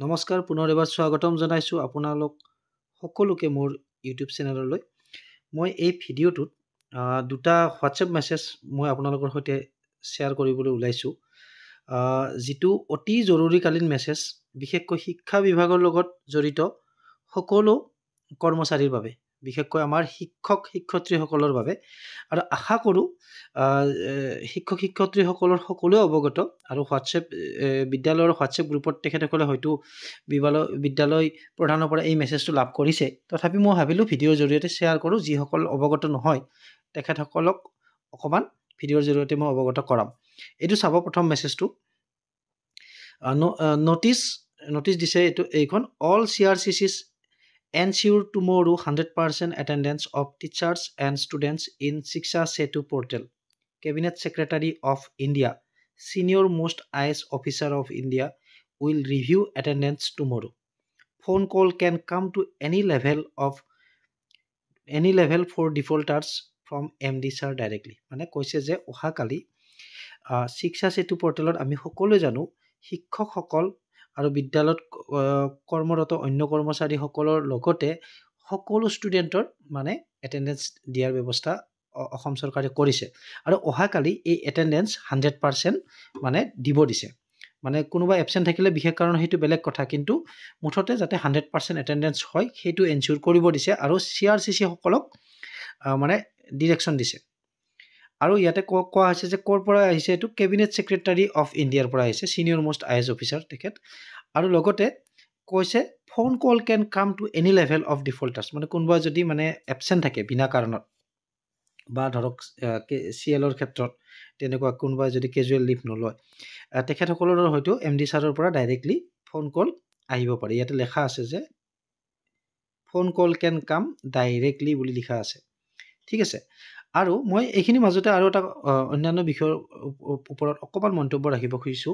নমস্কাৰ পুনৰ এবাৰ স্বাগতম জনাইছো আপোনালোক সকলোকে মোৰ ইউটিউব চেনেললৈ। মই এই ভিডিঅ'টোত দুটা হোৱাটছএপ মেছেজ মই আপোনালোকৰ সৈতে শ্বেয়াৰ কৰিবলৈ ওলাইছোঁ, যিটো অতি জৰুৰীকালীন মেছেজ, বিশেষকৈ শিক্ষা বিভাগৰ লগত জড়িত সকলো কৰ্মচাৰীৰ বাবে, বিশেষকৈ আমাৰ শিক্ষক শিক্ষয়িত্ৰীসকলৰ বাবে। আৰু আশা কৰোঁ শিক্ষক শিক্ষয়িত্ৰীসকলৰ সকলোৱে অৱগত, আৰু বিদ্যালয়ৰ হোৱাটছএপ গ্ৰুপত তেখেতসকলে হয়তো বিদ্যালয় প্ৰধানৰ পৰা এই মেছেজটো লাভ কৰিছে। তথাপি মই ভাবিলোঁ ভিডিঅ'ৰ জৰিয়তে শ্বেয়াৰ কৰোঁ, যিসকল অৱগত নহয় তেখেতসকলক অকণমান ভিডিঅ'ৰ জৰিয়তে মই অৱগত কৰাম। এইটো চাব, প্ৰথম মেছেজটো নটিচ দিছে এইখন। All CRCCs ensure tomorrow 100% attendance of teachers and students in Shiksha Setu portal. Cabinet Secretary of India, Senior Most IAS Officer of India will review attendance tomorrow. Phone call can come to any level for defaulters from MD sir directly. মানে কৈছে যে অহাকালি শিক্ষা সেতু পৰ্টেলত আমি সকলোৱে জানো শিক্ষকসকল আৰু বিদ্যালয়ত কৰ্মৰত অন্য কৰ্মচাৰীসকলৰ লগতে সকলো ষ্টুডেণ্টৰ মানে এটেণ্ডেঞ্চ দিয়াৰ ব্যৱস্থা অসম চৰকাৰে কৰিছে। আৰু অহাকালি এই এটেণ্ডেঞ্চ 100% মানে দিব দিছে। মানে কোনোবা এবচেণ্ট থাকিলে বিশেষ কাৰণ সেইটো বেলেগ কথা, কিন্তু মুঠতে যাতে 100% এটেণ্ডেঞ্চ হয় সেইটো এনচিয়ৰ কৰিব দিছে। আৰু CRCC সকলক মানে ডিৰেকশ্যন দিছে। আৰু ইয়াতে কোৱা হৈছে যে ক'ৰ পৰা আহিছে, এইটো কেবিনেট ছেক্ৰেটাৰী অফ ইণ্ডিয়াৰ পৰা আহিছে, ছিনিয়ৰ মষ্ট IAS অফিচাৰ তেখেত। আৰু লগতে কৈছে phone call can come to any level of defaulters, মানে কোনোবা যদি মানে এবচেণ্ট থাকে বিনা কাৰণত, বা ধৰক CLৰ ক্ষেত্ৰত তেনেকুৱা কোনোবাই যদি কেজুৱেল লিভ নলয়, তেখেতসকলৰ হয়তো MD ছাৰৰ পৰা ডাইৰেক্টলি ফোন কল আহিব পাৰে। ইয়াতে লেখা আছে যে ফোন কল কেন কাম ডাইৰেক্টলি বুলি লিখা আছে, ঠিক আছে। আৰু মই এইখিনি মাজতে আৰু এটা অন্যান্য বিষয়ৰ ওপৰত অকণমান মন্তব্য ৰাখিব খুজিছোঁ।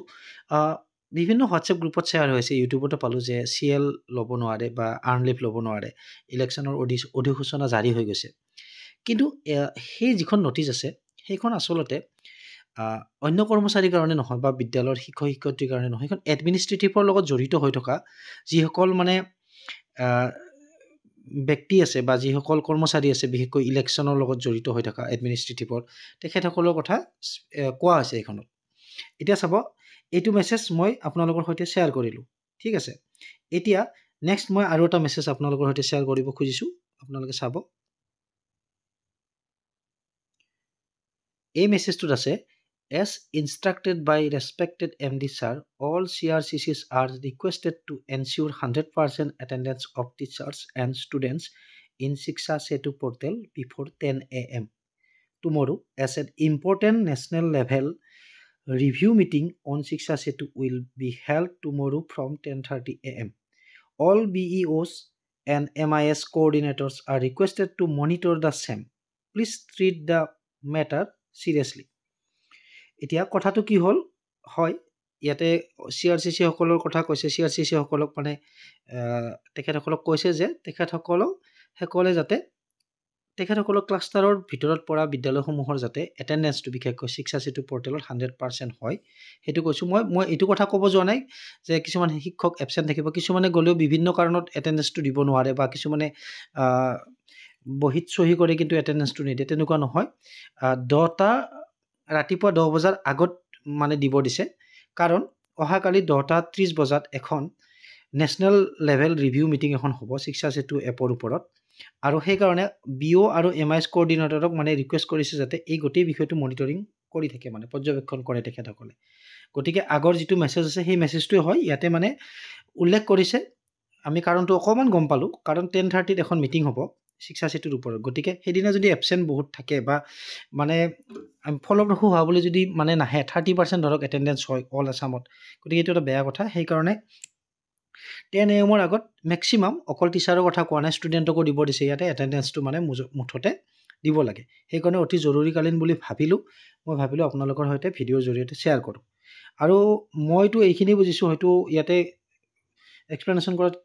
বিভিন্ন হোৱাটছএপ গ্ৰুপত শ্বেয়াৰ হৈছে, ইউটিউবতো পালোঁ যে CL ল'ব নোৱাৰে বা আৰ্ণ লিভ ল'ব নোৱাৰে, ইলেকশ্যনৰ অধিসূচনা জাৰি হৈ গৈছে। কিন্তু সেই যিখন নটিচ আছে সেইখন আচলতে অন্য কৰ্মচাৰীৰ কাৰণে নহয় বা বিদ্যালয়ৰ শিক্ষক শিক্ষয়িত্ৰীৰ কাৰণে নহয়, সেইখন এডমিনিষ্ট্ৰেটিভৰ লগত জড়িত হৈ থকা যিসকল মানে ব্যক্তি আছে বা যিসকল কৰ্মচাৰী আছে, বিশেষকৈ ইলেকশ্যনৰ লগত জড়িত হৈ থকা এডমিনিষ্ট্ৰেটিভৰ, তেখেতসকলৰ কথা কোৱা হৈছে এইখনত। এতিয়া চাব, এইটো মেছেজ মই আপোনালোকৰ সৈতে শ্বেয়াৰ কৰিলোঁ, ঠিক আছে। এতিয়া নেক্সট মই আৰু এটা মেছেজ আপোনালোকৰ সৈতে শ্বেয়াৰ কৰিব খুজিছোঁ, আপোনালোকে চাব। এই মেছেজটোত আছে, as instructed by respected MD sir, all CRCCs are requested to ensure 100% attendance of teachers and students in Shiksha Setu portal before 10 AM tomorrow, as an important national level review meeting on Shiksha Setu will be held tomorrow from 10:30 AM. All BEOs and MIS coordinators are requested to monitor the same. Please treat the matter seriously. এতিয়া কথাটো কি হ'ল, হয় ইয়াতে CRCC সকলৰ কথা কৈছে, CRCC সকলক মানে তেখেতসকলক কৈছে যে তেখেতসকলে যাতে তেখেতসকলৰ ক্লাষ্টাৰৰ ভিতৰত পৰা বিদ্যালয়সমূহৰ যাতে এটেণ্ডেঞ্চটো বিশেষকৈ শিক্ষা সেতু পৰ্টেলত 100% হয়, সেইটো কৈছোঁ। মই এইটো কথা ক'ব যোৱা নাই যে কিছুমান শিক্ষক এবচেণ্ট থাকিব, কিছুমানে গ'লেও বিভিন্ন কাৰণত এটেণ্ডেঞ্চটো দিব নোৱাৰে, বা কিছুমানে বহীত চহী কৰে কিন্তু এটেণ্ডেঞ্চটো নিদিয়ে, তেনেকুৱা নহয়। ৰাতিপুৱা 10 বজাৰ আগত মানে দিব দিছে, কাৰণ অহাকালি 10:30 বজাত এখন নেশ্যনেল লেভেল ৰিভিউ মিটিং এখন হ'ব শিক্ষা সেতু এপৰ ওপৰত। আৰু সেইকাৰণে BO আৰু MIS কোঅৰ্ডিনেটৰক মানে ৰিকুৱেষ্ট কৰিছে যাতে এই গোটেই বিষয়টো মনিটৰিং কৰি থাকে, মানে পৰ্যবেক্ষণ কৰে তেখেতসকলে। গতিকে আগৰ যিটো মেছেজ আছে সেই মেছেজটোৱে হয়, ইয়াতে মানে উল্লেখ কৰিছে। আমি কাৰণটো অকণমান গম পালোঁ, কাৰণ 10:30 এখন মিটিং হ'ব শিক্ষা সেতুৰ ওপৰত। গতিকে সেইদিনা যদি এবচেণ্ট বহুত থাকে বা মানে ফলপ্ৰসূ হোৱা বুলি যদি মানে নাহে, 30% ধৰক এটেণ্ডেঞ্চ হয় অল আছামত, গতিকে এইটো এটা বেয়া কথা। সেইকাৰণে 10 AM আগত মেক্সিমাম, অকল টিচাৰৰ কথা কোৱা নাই, ষ্টুডেণ্টকো দিব দিছে ইয়াতে এটেণ্ডেঞ্চটো মানে মুঠতে দিব লাগে। সেইকাৰণে অতি জৰুৰীকালীন বুলি মই ভাবিলোঁ আপোনালোকৰ সৈতে ভিডিঅ'ৰ জৰিয়তে শ্বেয়াৰ কৰোঁ। আৰু মইতো এইখিনি বুজিছোঁ, হয়তো ইয়াতে এক্সপ্লেনেশ্যন কৰাত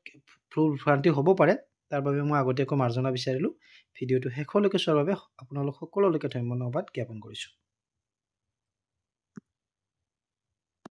ভুল ভ্ৰান্তি হ'ব পাৰে, তাৰ বাবে মই আগতীয়াকৈ মাৰ্জনা বিচাৰিলোঁ। ভিডিঅ'টো শেষলৈকে চোৱাৰ বাবে আপোনালোক সকলোলৈকে ধন্যবাদ জ্ঞাপন কৰিছোঁ।